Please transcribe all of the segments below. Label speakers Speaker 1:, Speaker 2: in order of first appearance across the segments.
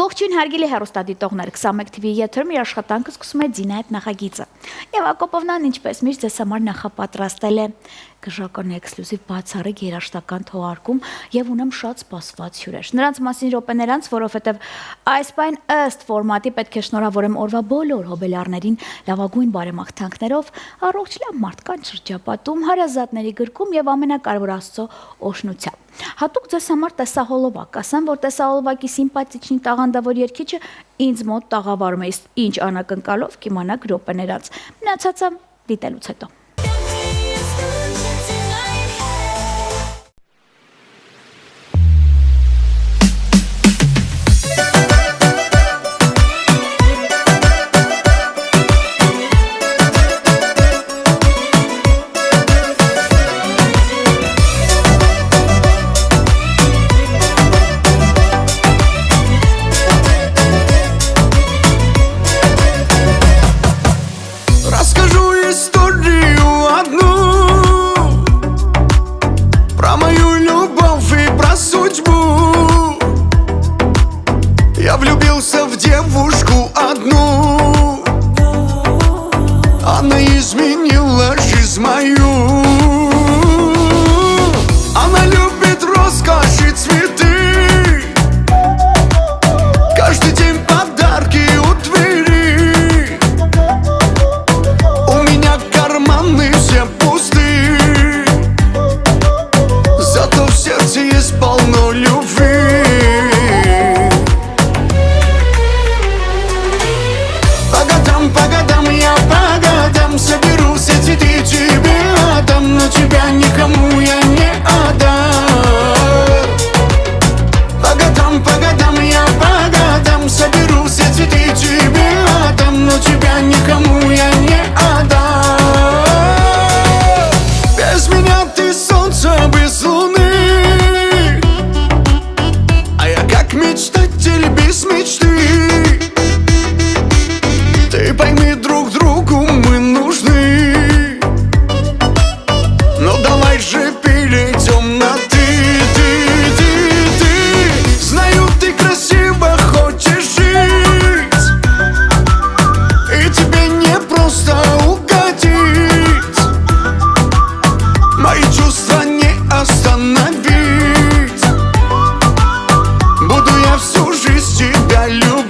Speaker 1: Ողջույն հարգելի հեռուստադիտողներ, 21 TV եթերում իր աշխատանքը սկսում է Ձինայեթ նախագիծը։ Եվ Ակոպովնան ինչպես միշտ ձեզ համար նախապատրաստել է գժական էքսկլյուզիվ բացառիկ երաժշտական թողարկում եւ ունեմ շատ սպասված հյուրեր։ Նրանց մասին րոպեներ անց, որովհետեւ այս պայն ըստ ֆորմատի պետք է շնորհավորեմ օրվա բոլոր հոբելյարներին լավագույն բարեմաղթանքներով, առողջ լավ մարդկանց շրջապատում, հարազատների գրկում եւ ամենակարևոր Աստծո օշնությամբ։ Հատուկ ձեզ համար տեսահոլովակ, ասեմ, որ տեսահոլովակի սիմպաթիչնի տաղանդավոր երգիչը ինձ մոտ տաղավարում է, ինչ անակնկալով կիմանաք րոպեներ անց։ Մնացածը դիտելուց հետո։
Speaker 2: Я влюбился в девушку одну. Она изменила жизнь мою. Она любит роскошь и цветы. Каждый день подарки у двери. У меня карманы все пусты. Зато в сердце есть полно любви. По годам я по годам соберу все цветы тебе отдам, но тебя никому я не отдам. По годам я по годам соберу все цветы тебе отдам, но тебя никому я не отдам. Без меня ты солнце без луны, а я как мечтатель без мечты. Ты пойми, друг другу мы нужны. Но давай же перейдем на ты. Знаю, ты красиво хочешь жить, и тебе не просто угодить. Мои чувства не остановить. Буду я всю жизнь тебя любить.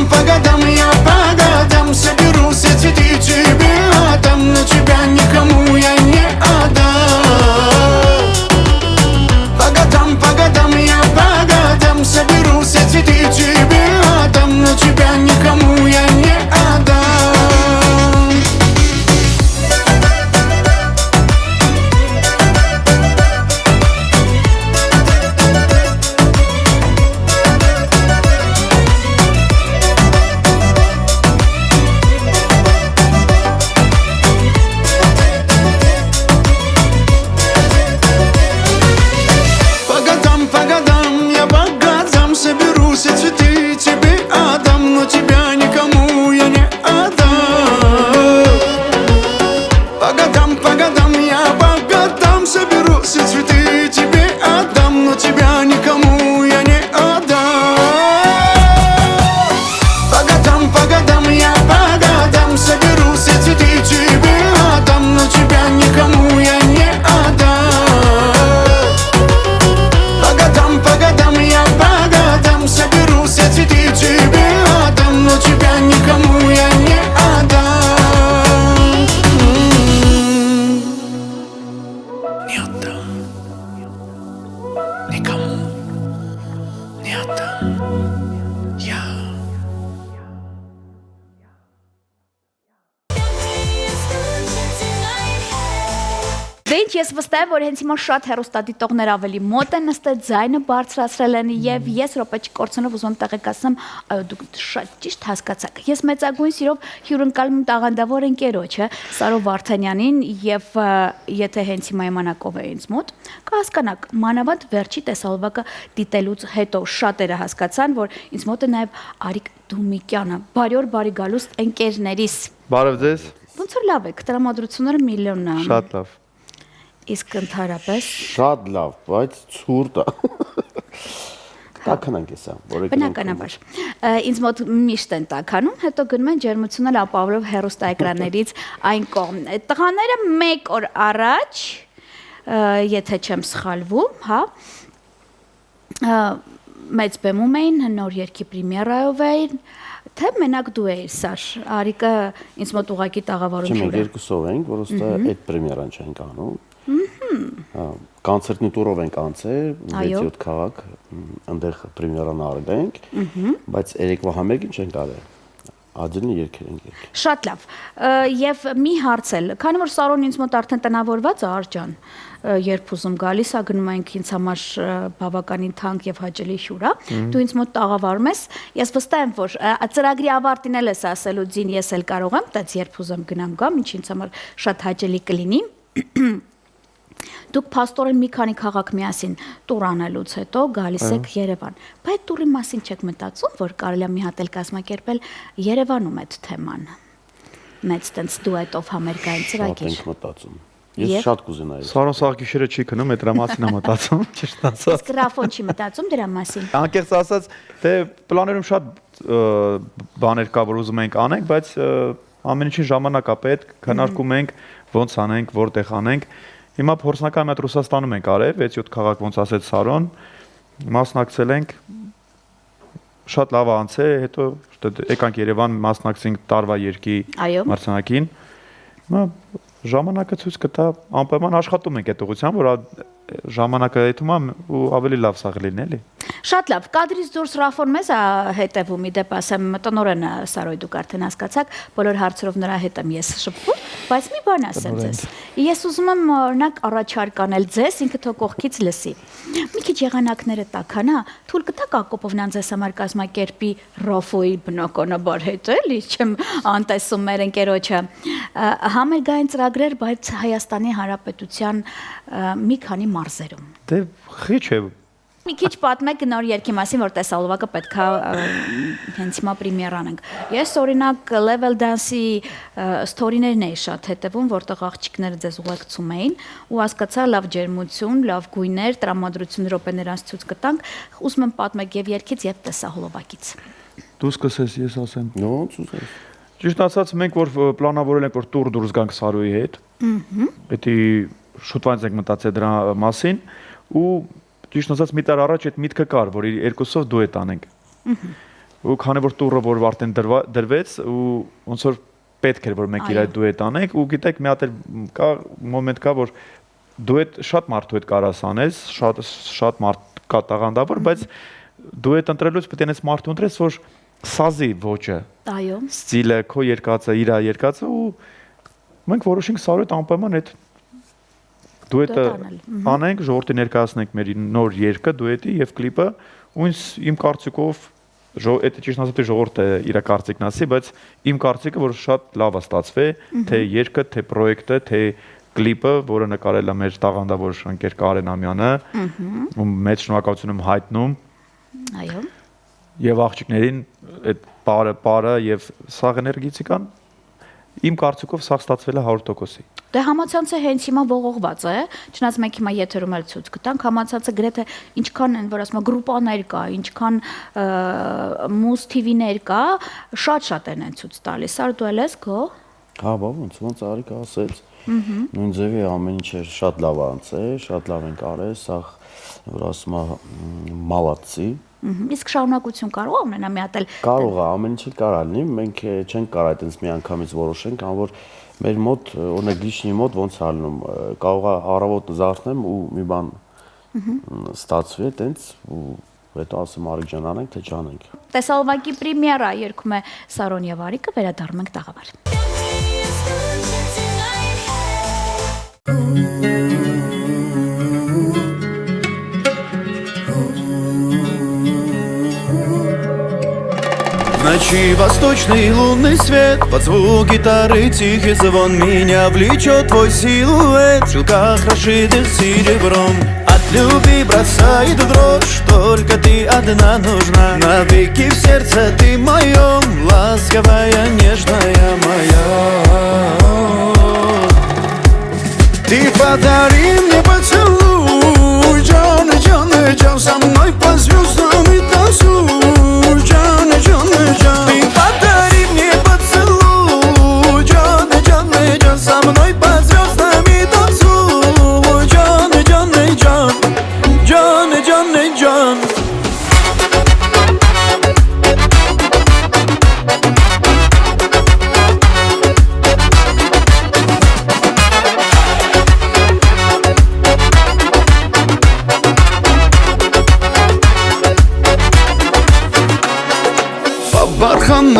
Speaker 2: По годам я по годам соберу все цветы тебе отдам, но тебя никому я не отдам. По годам я по годам соберу все цветы тебе отдам, но тебя никому я не отдам. Соберу все цветы тебе отдам, но тебя никому я не отдам. По годам я по годам соберу все цветы тебе отдам, но тебя никому я не отдам. По годам я по годам соберу все цветы тебе отдам, но тебя никому я не отдам. По годам я по годам соберу все цветы тебе отдам, но тебя никому я не отдам. Не отдам. Никому не отдам. Я.
Speaker 1: Դե ինչ ես վստահ եմ, որ հենց հիմա շատ հեռուստադիտողներ ավելի մոտ են նստել, ձայնը բարձրացրել են եւ ես րոպե չկորցնով ուզում տեղեկացնեմ, այո դուք շատ ճիշտ հասկացաք։ Ես մեծագույն սիրով հյուրընկալում տաղանդավոր ընկերոջը Սարո Վարդանյանին եւ եթե հենց հիմա իմանակով է ինձ մոտ, կհասկանաք, մանավանդ վերջի տեսահոլովակը դիտելուց հետո շատերը հասկացան, որ ինձ մոտ է նաեւ Արիկ Դումիկյանը, բարի գալուստ ընկերներիս։
Speaker 3: Բարև ձեզ։
Speaker 1: Ոնց որ լավ եք, տրամադրությունները միլիոնն են։
Speaker 3: Շատ լավ։
Speaker 1: Իսկ ընդհանրապես
Speaker 3: Շատ լավ, բայց ցուրտ է։ Տաքանանք էսա, որը
Speaker 1: բնականաբար ինձ մոտ միշտ են տաքանում, հետո գնում են ջերմությունը ապավելով հեռուստաէկրաններից այն կողմ։ Տղաները 1 օր առաջ, եթե չեմ սխալվում, հա, մեծ բեմում էին, նոր երգի պրեմիերայով էին, թե մենակ դու էիր, Սաշ, Արիկը ինձ մոտ ուղակի տաղավարություն
Speaker 3: Չեմ երկուսով ենք, որոստը այդ պրեմիերան չենք անում։ Կոնցերտնի տուրով ենք անցել, 6-7 քաղաք, այնտեղ պրեմիերան արել ենք, բայց երեկվա համերգին չենք արել։ Աջելնի երկեր ենք եկել։
Speaker 1: Շատ լավ։ Եվ մի հարց էլ, քանի որ Սարոն ինձ մոտ արդեն տնավորված է Արջան, երբ ուզում գալիս է գնում ենք ինձ համար բավականին թանկ եւ հաճելի հյուր է, դու ինձ մոտ տաղավարում ես, ես վստահ եմ, որ ծրագրի ավարտին էլ ես ասելու ձին ես էլ կարող եմ, բայց երբ ուզեմ գնամ գամ, ինչ ինձ համար շատ հաճելի կլինի։ Դուք փաստորեն մի քանի քաղաք միասին տուր անելուց հետո գալիս եք Երևան։ Բայց տուրի մասին չեք մտածում, որ կարելի է մի հատ էլ կազմակերպել Երևանում այդ թեման։ Մեծ տենց դուետով համերգային ծրագիր։
Speaker 3: Շատ ենք մտածում։ Ես շատ կուզենայի։
Speaker 4: Սարոն սաղ գիշերը չի քնում, այդ դրա մասին է մտածում, ճիշտ ասած։
Speaker 1: Իսկ Ռաֆոն չի մտածում դրա մասին։
Speaker 4: Անկեղծ ասած, դե պլաներում շատ բաներ կա, որ ուզում ենք անենք, բայց ամեն ինչին ժամանակ է պետք, քննարկում ենք, ոնց անենք, որտեղ անենք։ Հիմա փորձնական մի հատ Ռուսաստանում ենք արել, 6-7 քաղաք ոնց ասեց Սարոն, մասնակցել ենք, շատ լավ անցել, հետո եկանք Երևան, մասնակցենք տարվա երկի մրցանակին։ Հիմա ժամանակը ցույց կտա, անպայման աշխատում ենք այդ ուղղությամբ, որ ժամանակը հետում է ու ավելի լավ սա լինի, էլի։
Speaker 1: Շատ լավ, կադրից դուրս Ռաֆոն մեզ է հետևում, ի դեպ ասեմ, տնօրենը Սարոյ դուք արդեն հասկացաք, բոլոր հարցերով նրա հետ եմ ես շփվում, բայց մի բան ասեմ ձեզ։ Ես ուզում եմ օրինակ առաջարկ անել ձեզ, ինքը թող կողքից լսի։ Մի քիչ եղանակները տաքանա, թույլ կտաք Ակոպովնան ձեզ համար կազմակերպի Ռաֆոյի բնականաբար հետ, էլի, չեմ անտեսում մեր ընկերոջը։ Համերգային ծրագրեր, բայց Հայաստանի Հանրապետության մի քանի մարզերում։
Speaker 4: Դե խիչ է։
Speaker 1: Մի քիչ պատմեք նոր երգի մասին, որ տեսալովակը պետքա հենց հիմա պրեմիերան ենք։ Ես օրինակ Level Dance-ի ստորիներն էի շատ հետևում, որտեղ աղջիկները ձեզ ուղեկցում էին ու հասկացա լավ ջերմություն, լավ գույներ, տրամադրություն րոպեներ անց ցույց կտանք։ Ուզում եմ պատմեք եւ երգից եւ տեսահոլովակից։
Speaker 4: Դու սկսես, ես ասեմ։
Speaker 3: Ոնց ուզես։
Speaker 4: Ճիշտ ասած, մենք որ պլանավորել ենք, որ տուր դուրս գանք Սարոյի հետ։ Պետք է շուտվանց ենք մտածել դրա մասին ու ճիշտ ասած մի տար առաջ այդ միտքը կար, որ երկուսով դուետ անենք։ Ու քանի որ տուրը որ արդեն դրվեց ու ոնց որ պետք էր որ մենք իրար դուետ անենք ու գիտեք մի հատ էլ կա մոմենտ կա որ դուետ շատ մարդու հետ կարաս անես, շատ մարդ կա տաղանդավոր, բայց դուետ ընտրելուց պետք է այնպես մարդ ընտրես, որ սազի ոճը։ Այո։ Ստիլը, քո երկածը, իր երկածը ու մենք որոշենք Սարոյի անպայման այդ դուետը անենք, ժողովրդի ներկայացնենք մեր նոր երգը, դուետի եւ կլիպը, ու իմ կարծիքով այդ ճիշտ ասած ժողովուրդը իր կարծիքն ասի, բայց իմ կարծիքը որ շատ լավ է ստացվել, թե երգը, թե պրոյեկտը, թե կլիպը, որը նկարել է մեր տաղանդավոր ընկեր Կարեն Ամյանը, ու մեծ շնորհակալություն եմ հայտնում։
Speaker 1: Այո։
Speaker 4: Եվ աղջիկներին այդ բարը եւ սաղ էներգետիկան իմ կարծիքով սաղ ստացվել է 100%-ի։
Speaker 1: Դե համացանցը հենց հիմա ողողված է, չնայած մենք հիմա եթերում էլ ցույց կտանք, համացանցը գրեթե ինչքան են, որ ասում գրուպաներ կա, ինչքան մուզ TV-ներ կա, շատ են ցույց տալիս։ Սար դու էլ ես գո։
Speaker 3: Հա, բա ոնց Արիկը ասեց։ Նույն ձևի ամեն ինչ էր շատ լավ անցել, շատ լավ ենք արել, սա որ ասում է մալացի։
Speaker 1: Իսկ շարունակություն կարող է ունենա մի հատ էլ։
Speaker 3: Կարող է, ամեն ինչ կարա լինի, մենք չենք կարող այդպես մի անգամից որոշենք, ան որ մեր մոտ, օրինակ Լիշնի մոտ ոնց ալնում, կարող է առավոտ զարթնեմ ու մի բան ստացվի այտենց ու հետո ասեմ Արիկ ջան անենք թե չանենք։
Speaker 1: Տեսալովակի պրեմիերա երգում է Սարոն եւ Արիկը, վերադառնում ենք տաղավար։
Speaker 2: В ночи восточный лунный свет, под звук гитары тихий звон меня влечет твой силуэт, в шелках расшитых серебром. От любви бросает в дрожь, только ты одна нужна. Навеки в сердце ты моем, ласковая, нежная моя. Ты подари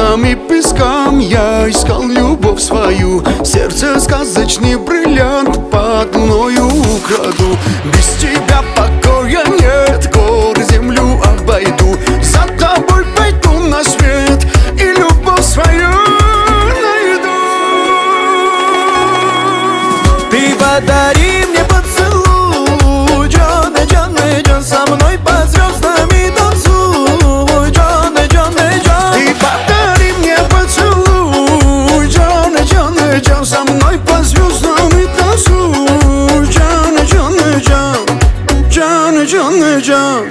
Speaker 2: там и пескам я искал любовь свою. Сердце сказочный бриллиант под луною украду. Без тебя покоя нет, горы землю обойду. За тобой пойду на свет и любовь свою найду. Ты подари мне поцелуй, Джон, Джон, Джон, со мной под звездами танцуй, Джон, Джон, Джон. Ты подари мне поцелуй, Джон, Джон, Джон, со мной под звездами танцуй, Джон, Джон, Джон, Джон, Джон, Джон.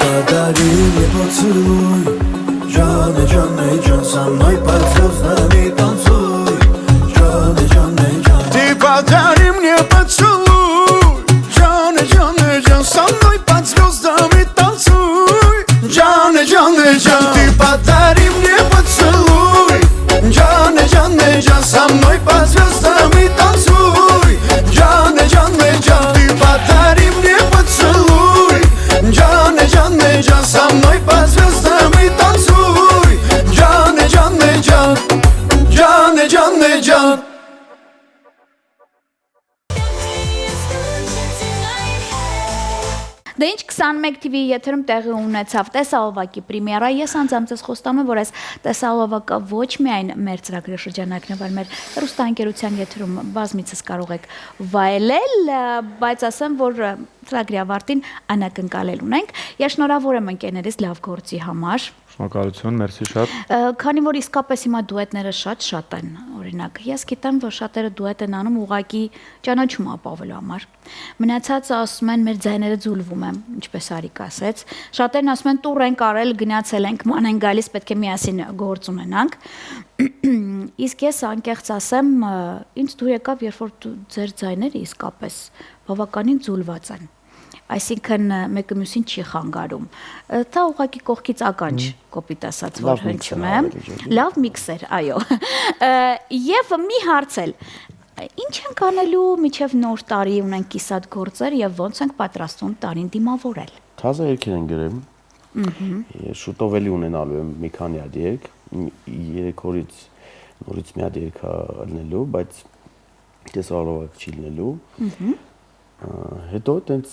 Speaker 2: Подари мне поцелуй, Джон, Джон, Джон, со мной под звездами танцуй, Джон, Джон, Джон. Ты подари мне поцелуй, Джон, Джон, Джон, со мной под звездами танцуй, Джон, Джон, Джон. Ты подари мне поцелуй, Джон, Джон, Джон, со мной под звездами танцуй, Джон, Джон, Джон. Ты подари мне поцелуй, Джон, Джон, Джон, со мной под звездами танцуй, Джон, Джон, Джон, Джон, Джон, Джон.
Speaker 1: Դե ինչ 21 TV-ի եթերում տեղի ունեցավ տեսահոլովակի պրեմիերա։ Ես անձամբ ձեզ խոստանում եմ, որ այս տեսահոլովակը ոչ միայն մեր ծրագրի շրջանակն է, այլ մեր հեռուստաընկերության եթերում բազմիցս կարող եք վայելել, բայց ասեմ, որ ծրագրի ավարտին անակնկալել ունենք։ Ես շնորհավոր եմ ընկերներիս լավ գործի համար։
Speaker 4: Շնորհակալություն, մերսի շատ։
Speaker 1: Քանի որ իսկապես հիմա դուետները շատ են, օրինակ, ես գիտեմ, որ շատերը դուետ են անում ուղղակի ճանաչում ապավելու համար։ Մնացածը ասում են մեր ձայները ձուլվում են, ինչպես Արիկ ասեց։ Շատերն ասում են տուր ենք արել, գնացել ենք, ման են գալիս, պետք է միասին գործ ունենանք։ Իսկ ես անկեղծ ասեմ, ինձ դուր եկավ, երբ որ ձեր ձայները իսկապես բավականին ձուլված են։ Այսինքն մեկը մյուսին չի խանգարում։ Դա ուղղակի կողքից ականջ կոպիտ ասած որ հնչում է։ Լավ միքսեր, այո։ Եվ մի հարցել։ Ինչ ենք անելու միջև նոր տարի ունենք կիսատ գործեր եւ ոնց ենք պատրաստվում տարին դիմավորել։
Speaker 3: Թազա երգեր են գրեմ։ Ես շուտով էլի ունենալու եմ մի քանի հատ երգ, 3 օրից նորից մի հատ երգ ելնելու, բայց տեսահոլովակ չի ելնելու։ Հետո տենց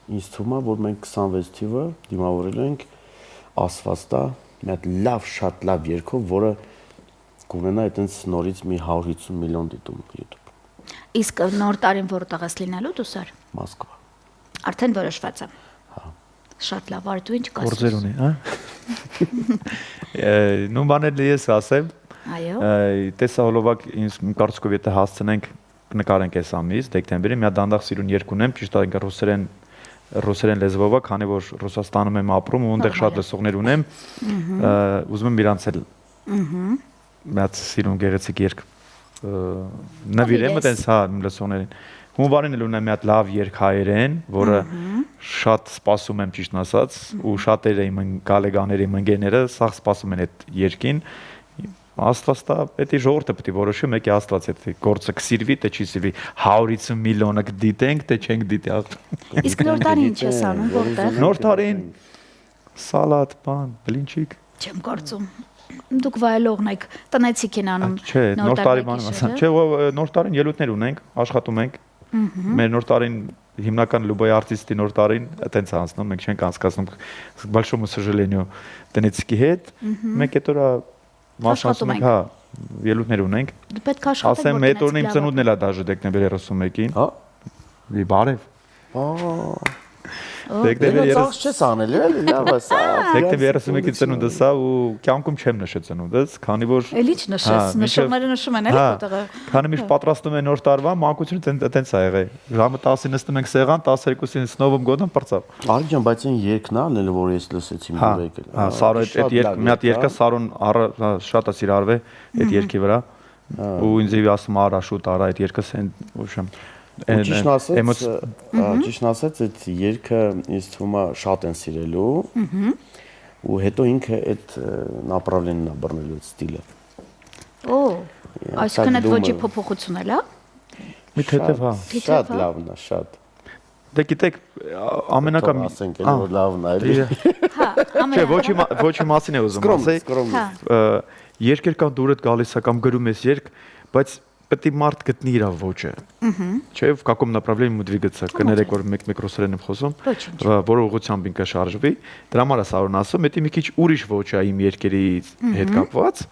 Speaker 3: ինձ թվում է, որ մենք 26 թիվը դիմավորելու ենք ասվածտա մի հատ լավ, շատ լավ երգով, որը կունենա այտենց նորից մի 150 միլիոն դիտում YouTube։
Speaker 1: Իսկ նոր տարին որտեղ ես լինելու դուսար։
Speaker 3: Մոսկվա։
Speaker 1: Արդեն որոշված է։
Speaker 3: Հա։
Speaker 1: Շատ լավ, արդ ու ինչ կասես։
Speaker 4: Գործեր ունի, հա։ Նույն բաները ես ասեմ։
Speaker 1: Այո։
Speaker 4: Տեսահոլովակ ինձ կարծիքով եթե հասցնենք նկարենք այս ամիս դեկտեմբերի մի հատ դանդաղ սիրուն երգ ունեմ, ճիշտ է ռուսերեն լեզվով, քանի որ Ռուսաստանում եմ ապրում ու այնտեղ շատ լսողներ ունեմ, ուզում եմ իրանց էլ մի հատ սիրուն գեղեցիկ երգ նվիրեմ այտենց հա լսողներին։ Հունվարին էլ ունեմ մի հատ լավ երգ հայերեն, որը շատ սպասում եմ ճիշտն ասած, ու շատերը իմ գալեգաները, իմ ընկերները սաղ սպասում են այդ երգին։ Աստվածտա, պետք է ժողովուրդը պետք է որոշի, մեկի Աստված է, գործը կսիրվի, թե չի սիրվի, 150 միլիոնը կդիտենք, թե չենք դիտի։
Speaker 1: Իսկ նոր տարին ինչ ես անում, որտեղ։
Speaker 4: Նոր տարին սալատ, բան, բլինչիկ։
Speaker 1: Չեմ կարծում։ Դուք վայելողն եք, տնեցիք են անում։
Speaker 4: Չէ, նոր տարի բան ասեմ։ Չէ, նոր տարին ելույթներ ունենք, աշխատում ենք։ Մեր նոր տարին հիմնական լուբոյ արտիստի նոր տարին այտենց է անցնում, մենք չենք անցկացնում к большому сожалению տնեցիկի հետ։ Մենք այդ օրը Մասնացում ենք, հա, ելույթներ ունենք։
Speaker 1: Դու պետք է աշխատեք,
Speaker 4: ասեմ, այդ օրն իմ ծնունդն էլ է դաժե դեկտեմբերի 31-ին։ Հա։ Բարև։ Դեկտեմբեր
Speaker 3: Ծախս չես անելու էլի, լավ է սա։
Speaker 4: Դեկտեմբեր 31-ի ծնունդս է ու կյանքում չեմ նշել ծնունդս, քանի որ
Speaker 1: Էլի չնշես, նշողները նշում են էլի փոթեղը։
Speaker 4: Քանի միշտ պատրաստում են նոր տարվա, մանկությունը տենց է եղել։ Ժամը 10-ին նստում ենք սեղան, 12-ին սնովում գոդան պրծավ։
Speaker 3: Արի ջան, բայց այն երկն է ալել, որ ես լսեցի մի եկել։
Speaker 4: Հա, Սարո այդ երկ մի հատ երկը Սարոն շատ է սիրարվել այդ երկի վրա։ Ու ինձ էի ասում արա շուտ արա այդ երկը սեն ուշեմ։
Speaker 3: Ճիշտն ասած, այդ երկը ինձ թվում է շատ են սիրելու։ Ու հետո ինքը այդ направленն է բռնելու ստիլը։
Speaker 1: Օ, այսինքն այդ ոճի փոփոխություն է, լա։
Speaker 4: Մի թեթև հա։
Speaker 3: Շատ լավն է, շատ։
Speaker 4: Դե գիտեք, ամենակամ
Speaker 3: ասենք էլ որ լավն է, էլի։
Speaker 1: Հա,
Speaker 4: Չէ, ոչի մասին է ուզում ասել։ Երկեր կան դուրդ գալիս է կամ գրում ես երկ, բայց պետք է մարդ գտնի իր ոճը։ Չէ, в каком направлении мы двигаться, կներեք որ մեկ ռուսերեն եմ խոսում, որ ուղղությամբ ինքը շարժվի։ Դրա համար է Սարոն ասում, դա մի քիչ ուրիշ ոճ է իմ երկերի հետ կապված։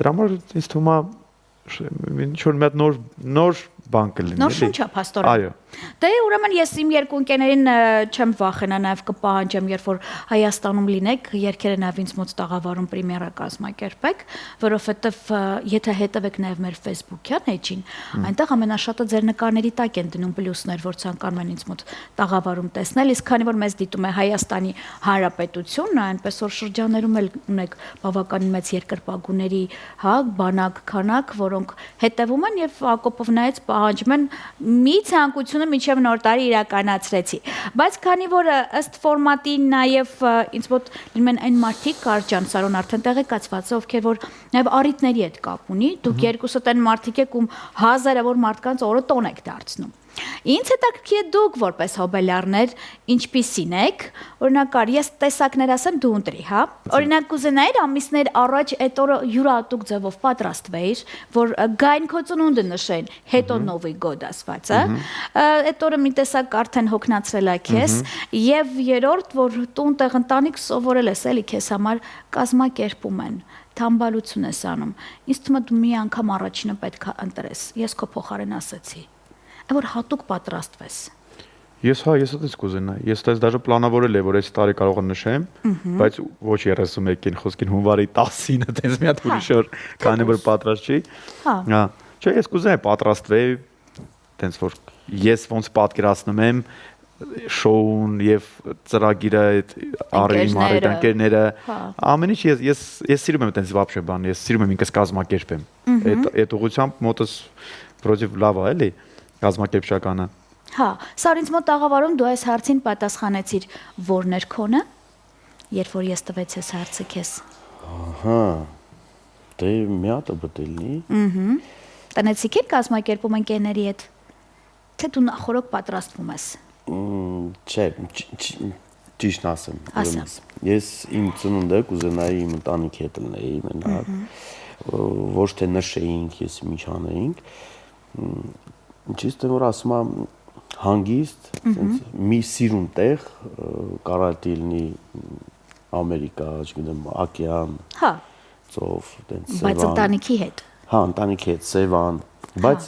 Speaker 4: Դրա համար ինձ թվում է ինչ որ մի հատ նոր բան կլինի։
Speaker 1: Նոր շունչ է փաստորեն։
Speaker 4: Այո։
Speaker 1: Դե ուրեմն ես իմ երկու ընկերներին չեմ վախենա, նաև կպահանջեմ, երբ որ Հայաստանում լինեք, երկերը նաև ինձ մոտ տաղավարում պրեմիերա կազմակերպեք, որովհետև եթե հետևեք նաև մեր Facebook-յան էջին, այնտեղ ամենաշատը ձեր նկարների տակ են դնում պլյուսներ, որ ցանկանում են ինձ մոտ տաղավարում տեսնել, իսկ քանի որ մեզ դիտում է Հայաստանի Հանրապետությունն, այնպես որ շրջաներում էլ ունեք բավականին մեծ երկրպագուների, հա, բանակ, քանակ, որոնք հետևում են եւ Ակոպով նայած պահանջում են մի ցանկություն մինչև նոր տարի իրականացրեցի, բայց քանի որ ըստ ֆորմատի նաև ինձ մոտ լինում են այն մարդիկ կարճան Սարոն արդեն տեղեկացված է, ովքեր որ նաև առիթների հետ կապ ունի, դուք երկուսդ այն մարդիկ եք ում հազարավոր մարդկանց օրը տոն եք դարձնում։ Ինձ հետաքրքիր է դուք որպես հոբելյարներ ինչպիսին եք, օրինակ ես տեսակներ ասեմ դու ընտրի, հա։ Օրինակ կուզենայիր ամիսներ առաջ այդ օրը յուրահատուկ ձևով պատրաստվեիր, որ գային քո ծնունդը նշեն, հետո Նովի գոդ ասված, հա։ Այդ օրը մի տեսակ արդեն հոգնածրել է քեզ, եւ երրորդ, որ տուն տեղ ընտանիք սովորել ես էլի քեզ համար կազմակերպում են, թամբալություն ես անում։ Ինձ թվում է դու մի անգամ առաջինը պետք է ընտրես։ Ես քո փոխարեն ասեցի որ հատուկ պատրաստվես։
Speaker 4: Ես այդպես կուզենայի։ Ես դες даже պլանավորել եմ որ այս տարի կարող եմ նշեմ, բայց ոչ 31-ին խոսքին հունվարի 10-ին այդպես մի հատ ուրիշ օր, քանի որ պատրաստ չի։ Հա։ Չէ, ես կուզենայի պատրաստվել, այդպես որ ես ոնց պատկերացնում եմ շոուն եւ ծրագիրը այդ առիթ ընկերները ամեն ինչ ես սիրում եմ այդպես вообще բան, ես սիրում եմ ինքս կազմակերպեմ։ Այդ ուղղությամբ մոտս պրոջեկտ լավ է, էլի։ Կազմակերպչականը։
Speaker 1: Հա, սա ինձ մոտ տաղավարում դու այս հարցին պատասխանեցիր, որն էր քոնը, երբ որ ես տվեցի այս հարցը քեզ։
Speaker 3: Ահա։ Դե մի հատ է բտելնի։
Speaker 1: Տնեցիք եք կազմակերպում ընկերների հետ։ Թե դու նախորոք պատրաստվում ես։
Speaker 3: Չէ, ճիշտ ասեմ։ Ես իմ ծնունդը կուզենայի իմ ընտանիքի հետ լինեի մենակ։ Ոչ թե նշեինք, ես ինչ անեինք։ Ճիշտ է որ ասում եմ հանգիստ, մի սիրուն տեղ, կարող է լինի Ամերիկա, չգիտեմ, օկեան, հա, ծով, տենց Սևան։
Speaker 1: Բայց ընտանիքի հետ։
Speaker 3: Հա, ընտանիքի հետ Սևան, բայց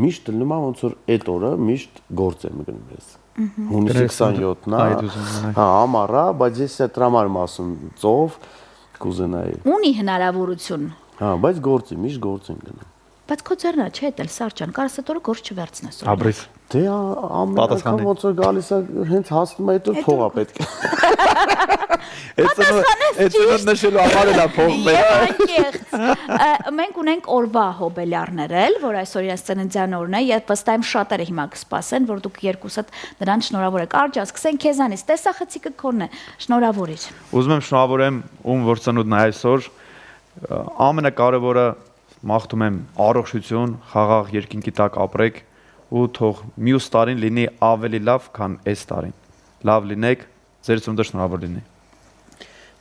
Speaker 3: միշտ լինում է ոնց որ այդ օրը միշտ գործ եմ գնում ես։ Հունիսի 27-ն է, հա, ամառա, բայց ես այդ համար եմ ասում ծով կուզենայի։
Speaker 1: Ունի հնարավորություն։
Speaker 3: Հա, բայց գործի, միշտ գործ եմ գնում։
Speaker 1: Բայց քո ձեռնա չէ էլ Սարջան, կարաս այդ օրը գործ չվերցնես։
Speaker 4: Աբրես։
Speaker 3: Դե ամեն անգամ ոնց որ գալիս է հենց հասնում է այդ օր փողա պետք է։ Այդ նշելու համար էլ է փողը։
Speaker 1: Մենք ունենք օրվա հոբելյարներ էլ, որ այսօր իրենց ծննդյան օրն է, եւ ըստ այմ շատերը հիմա կսպասեն, որ դուք երկուսդ նրան շնորհավոր եք։ Արջա, սկսենք քեզանից, տեսախցիկը քոնն է, շնորհավորիր։
Speaker 4: Ուզում եմ շնորհավորեմ ում որ ծնունդն է այսօր, ամենակարևորը մաղթում եմ առողջություն, խաղաղ երկինքի տակ ապրեք ու թող մյուս տարին լինի ավելի լավ, քան այս տարին։ Լավ լինեք, ձեր ծնունդը շնորհավոր լինի։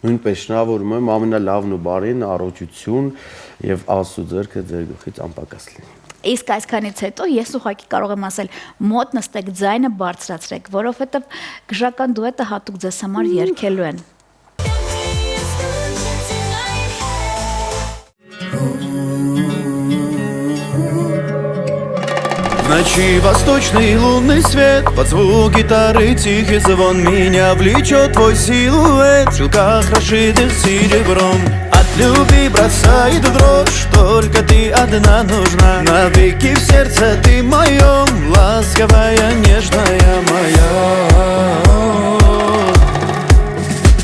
Speaker 3: Նույնպես շնորհավորում եմ ամենալավն ու բարին, առողջություն եւ Աստծո ձեռքը ձեր գլխից անպակաս լինի։
Speaker 1: Իսկ այսքանից հետո ես ուղղակի կարող եմ ասել մոտ նստեք ձայնը բարձրացրեք, որովհետեւ գժական դուետը հատուկ ձեզ համար երգելու են։
Speaker 2: Ночью Ночи восточный лунный свет, под звук гитары тихий звон, меня влечет твой силуэт, в шелках расшитых серебром. От любви бросает дрожь, только ты одна нужна, навеки в сердце ты моем, ласковая, нежная моя.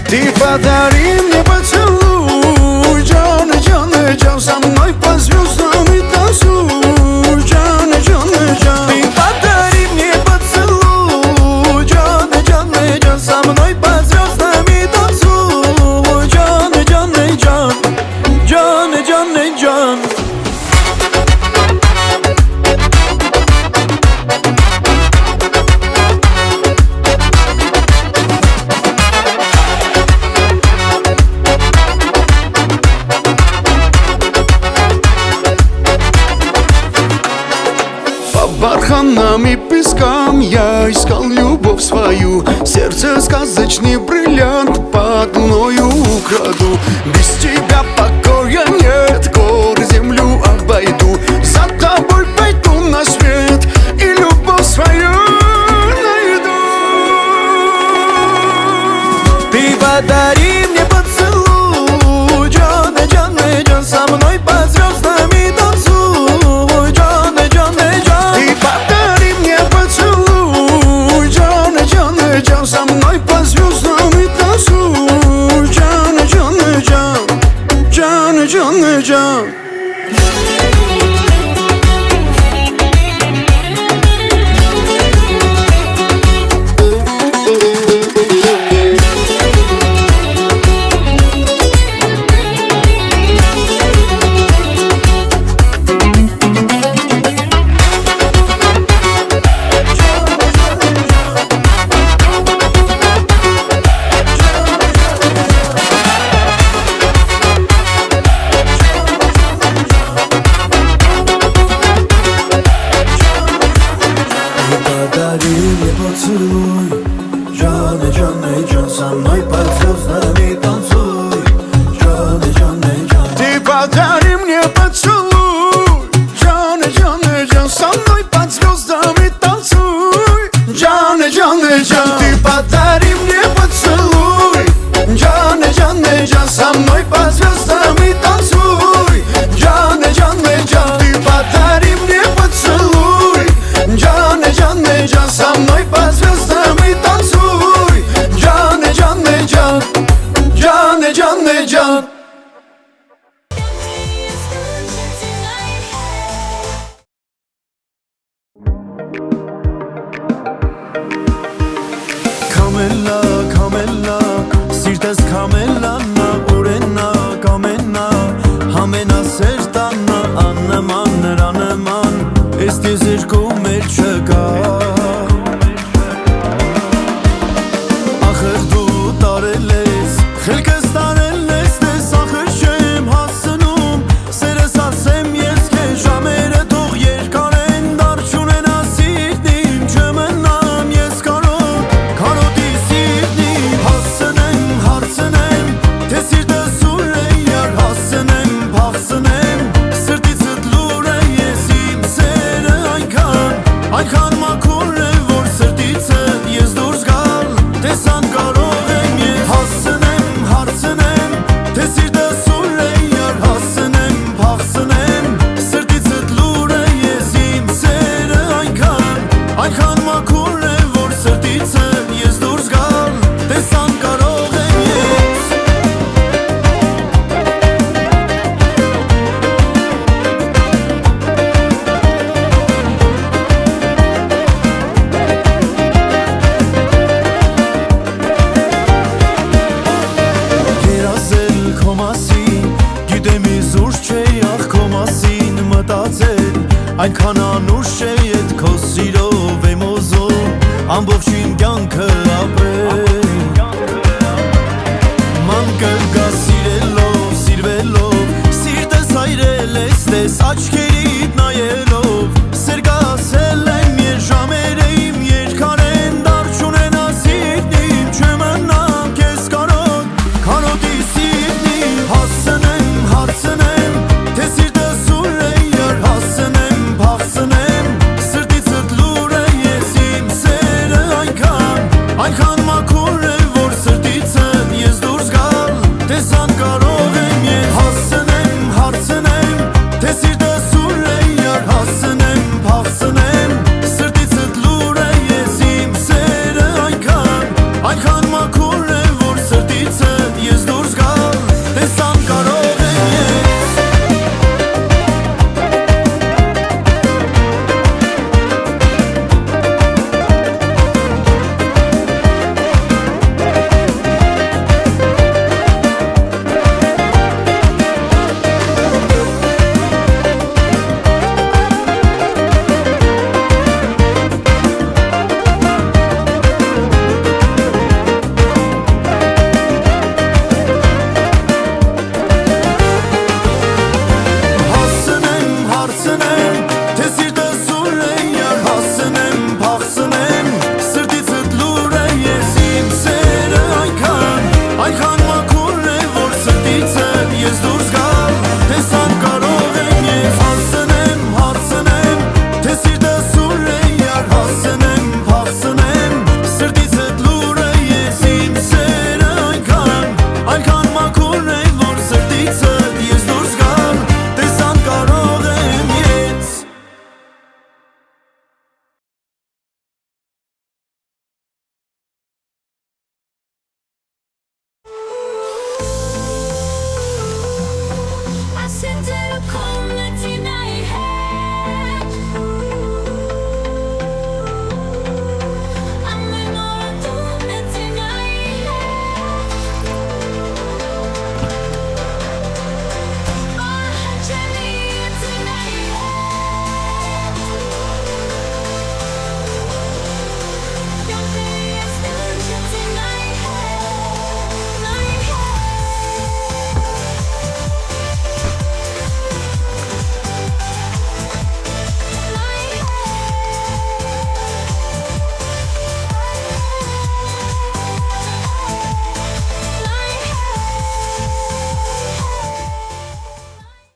Speaker 2: Ты подари мне поцелуй, Джон, Джон, Джон, со мной по звездам и танцуй, Джон, Джон, Джон. Ты подари мне поцелуй, Джон, Джон, Джон, со мной по звездам и танцуй, Джон, Джон, Джон, Джон, Джон, Джон. Барханам и пескам я искал любовь свою, сердце сказочный бриллиант под луною украду. Без тебя покоя нет, горы землю обойду, за тобой пойду на свет и любовь свою найду. Ты подари мне поцелуй, Джон, Джон, Джон, со мной по звездам и танцуй, Джон, Джон, Джон. Ты подари мне поцелуй, Джон, Джон, Джон, со мной по звездам и танцуй, Джон, Джон, Джон, Джон, Джон, Джон. Ты подари мне поцелуй, Джон, Джон, Джон, со мной под звездами танцуй, Джон, Джон, Джон. Ты подари мне поцелуй, Джон, Джон, Джон, со мной под звездами танцуй, Джон, Джон, Джон. Ты подари мне поцелуй, Джон, Джон, Джон, со мной под звездами танцуй, Джон, Джон, Джон, Джон, Джон, Джон. Kamella, kamella, sirtes kamellanna, urenna, kamenna, hamena sertanna, anneman, raneman, esti zirkum el çeka. Axır du darelles, xelkes darelles, des axır şem hasınum, seres asem yeske, jamere toğ yer karen, dar çunen asirdim, çömennam yeskarot, karoti sirdim, hasınem, harsınem, tesirde sureyyar, hasınem, paxsınem, sırti sıtlure yesim, sere aykan, aykan makure vor sırti sıt, yes durs gal, tesan karov emye, hasınem, harsınem, tesirde sureyyar, hasınem, paxsınem, sırti sıtlure yesim, sere aykan, aykan makure vor sırti sıt, yes durs gal, tesan karov emye. Երազել քո մասին, գիտեմ իզուր չէ ախ քո մասին մտածել, այնքան անուշ է այդ քո սիրով եմ ուզում, ամբողջին կյանքը ապրել, ման կգա սիրելով, սիրվելով, սիրտս հայրել ես տես աչքի